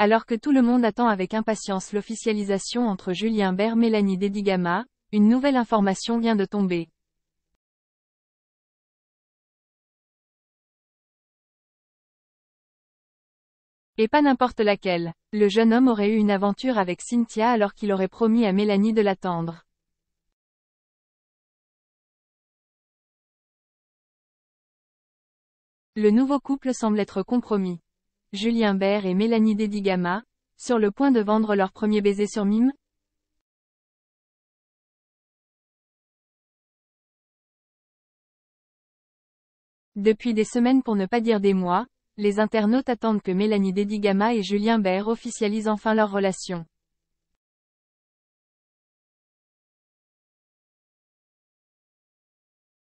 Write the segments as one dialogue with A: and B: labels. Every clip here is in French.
A: Alors que tout le monde attend avec impatience l'officialisation entre Julien Bert et Mélanie Dedigama, une nouvelle information vient de tomber. Et pas n'importe laquelle. Le jeune homme aurait eu une aventure avec Cynthia alors qu'il aurait promis à Mélanie de l'attendre. Le nouveau couple semble être compromis. Julien Bert et Mélanie Dedigama, sur le point de vendre leur premier baiser sur Mime. Depuis des semaines pour ne pas dire des mois, les internautes attendent que Mélanie Dedigama et Julien Bert officialisent enfin leur relation.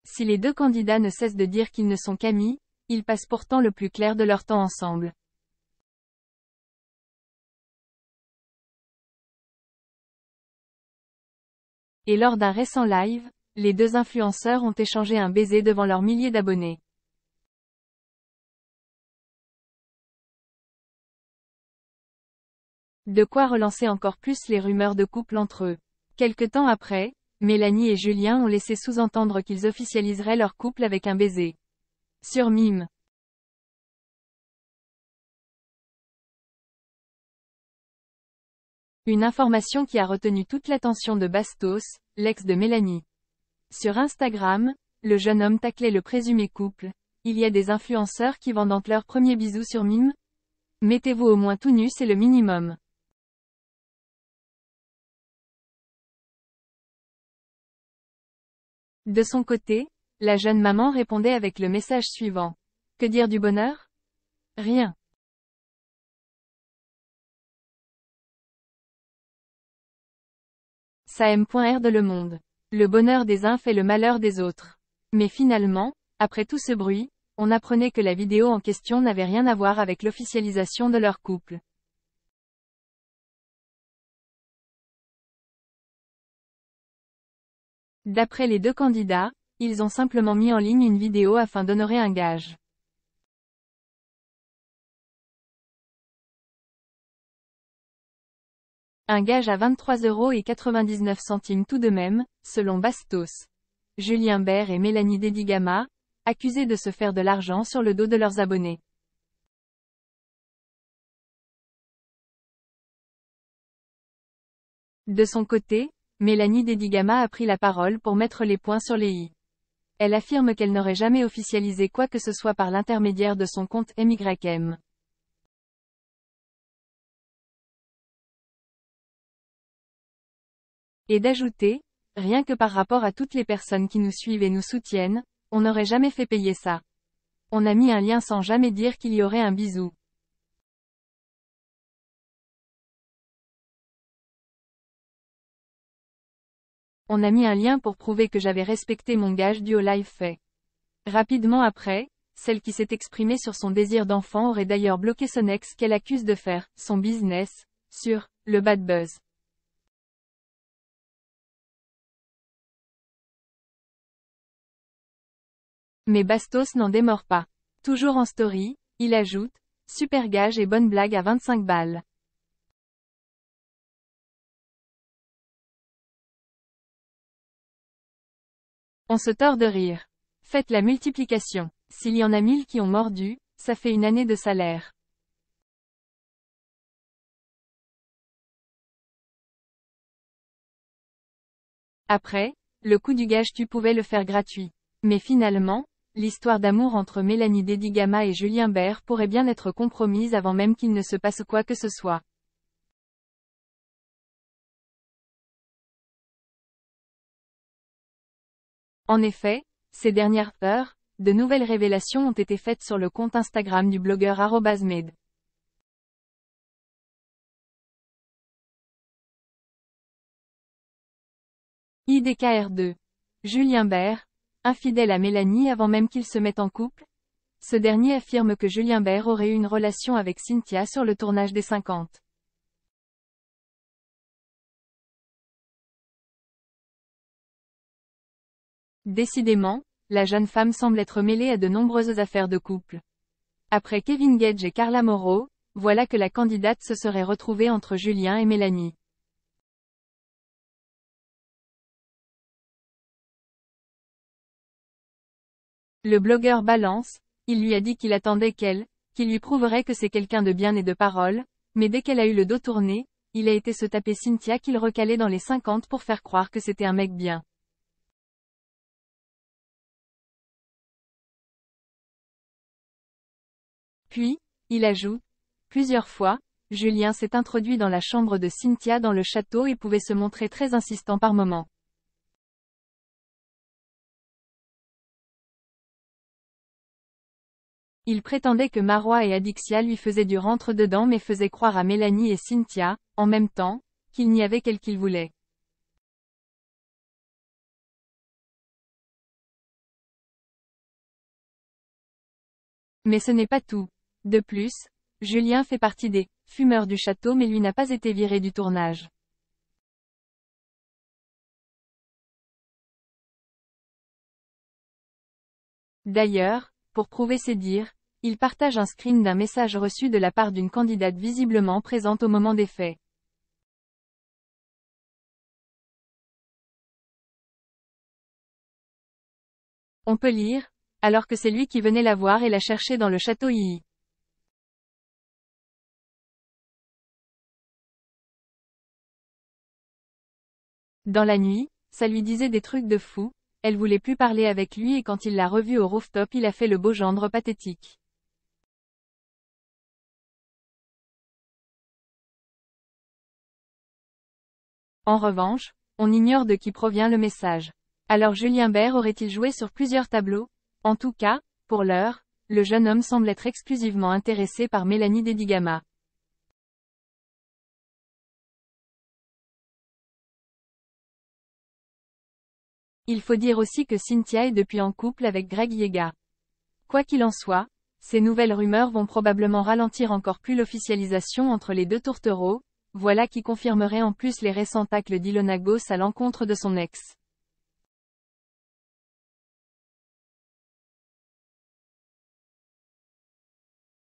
A: Si les deux candidats ne cessent de dire qu'ils ne sont qu'amis, ils passent pourtant le plus clair de leur temps ensemble. Et lors d'un récent live, les deux influenceurs ont échangé un baiser devant leurs milliers d'abonnés. De quoi relancer encore plus les rumeurs de couple entre eux. Quelque temps après, Mélanie et Julien ont laissé sous-entendre qu'ils officialiseraient leur couple avec un baiser. Sur Mime. Une information qui a retenu toute l'attention de Bastos, l'ex de Mélanie. Sur Instagram, le jeune homme taclait le présumé couple. Il y a des influenceurs qui vendent leurs premiers bisous sur Mime. Mettez-vous au moins tout nu, c'est le minimum. De son côté, la jeune maman répondait avec le message suivant. Que dire du bonheur? Rien. Ça aime.r de Le Monde. Le bonheur des uns fait le malheur des autres. Mais finalement, après tout ce bruit, on apprenait que la vidéo en question n'avait rien à voir avec l'officialisation de leur couple. D'après les deux candidats, ils ont simplement mis en ligne une vidéo afin d'honorer un gage. Un gage à 23,99 € tout de même, selon Bastos. Julien Bert et Mélanie Dedigama, accusés de se faire de l'argent sur le dos de leurs abonnés. De son côté, Mélanie Dedigama a pris la parole pour mettre les points sur les i. Elle affirme qu'elle n'aurait jamais officialisé quoi que ce soit par l'intermédiaire de son compte MYM. Et d'ajouter, rien que par rapport à toutes les personnes qui nous suivent et nous soutiennent, on n'aurait jamais fait payer ça. On a mis un lien sans jamais dire qu'il y aurait un bisou. On a mis un lien pour prouver que j'avais respecté mon gage dû au live fait. Rapidement après, celle qui s'est exprimée sur son désir d'enfant aurait d'ailleurs bloqué son ex qu'elle accuse de faire son business sur le bad buzz. Mais Bastos n'en démord pas. Toujours en story, il ajoute « Super gage et bonne blague à 25 balles ». On se tord de rire. Faites la multiplication. S'il y en a 1000 qui ont mordu, ça fait une année de salaire. Après, le coup du gage tu pouvais le faire gratuit. Mais finalement, l'histoire d'amour entre Mélanie Dedigama et Julien Bert pourrait bien être compromise avant même qu'il ne se passe quoi que ce soit. En effet, ces dernières heures, de nouvelles révélations ont été faites sur le compte Instagram du blogueur @med. IDKR2. Julien Bert, infidèle à Mélanie avant même qu'ils se mettent en couple? Ce dernier affirme que Julien Bert aurait eu une relation avec Cynthia sur le tournage des 50. Décidément, la jeune femme semble être mêlée à de nombreuses affaires de couple. Après Kevin Gage et Carla Moreau, voilà que la candidate se serait retrouvée entre Julien et Mélanie. Le blogueur balance, il lui a dit qu'il attendait qu'il lui prouverait que c'est quelqu'un de bien et de parole, mais dès qu'elle a eu le dos tourné, il a été se taper Cynthia qu'il recalait dans les 50 pour faire croire que c'était un mec bien. Puis, il ajoute, plusieurs fois, Julien s'est introduit dans la chambre de Cynthia dans le château et pouvait se montrer très insistant par moments. Il prétendait que Marois et Adixia lui faisaient du rentre-dedans mais faisait croire à Mélanie et Cynthia, en même temps, qu'il n'y avait qu'elle qu'il voulait. Mais ce n'est pas tout. De plus, Julien fait partie des « fumeurs du château » mais lui n'a pas été viré du tournage. D'ailleurs, pour prouver ses dires, il partage un screen d'un message reçu de la part d'une candidate visiblement présente au moment des faits. On peut lire, alors que c'est lui qui venait la voir et la chercher dans le château II. Dans la nuit, ça lui disait des trucs de fou, elle voulait plus parler avec lui et quand il l'a revu au rooftop il a fait le beau gendre pathétique. En revanche, on ignore de qui provient le message. Alors Julien Bert aurait-il joué sur plusieurs tableaux? En tout cas, pour l'heure, le jeune homme semble être exclusivement intéressé par Mélanie Dedigama. Il faut dire aussi que Cynthia est depuis en couple avec Greg Yega. Quoi qu'il en soit, ces nouvelles rumeurs vont probablement ralentir encore plus l'officialisation entre les deux tourtereaux, voilà qui confirmerait en plus les récents tacles d'Ilona Goss à l'encontre de son ex.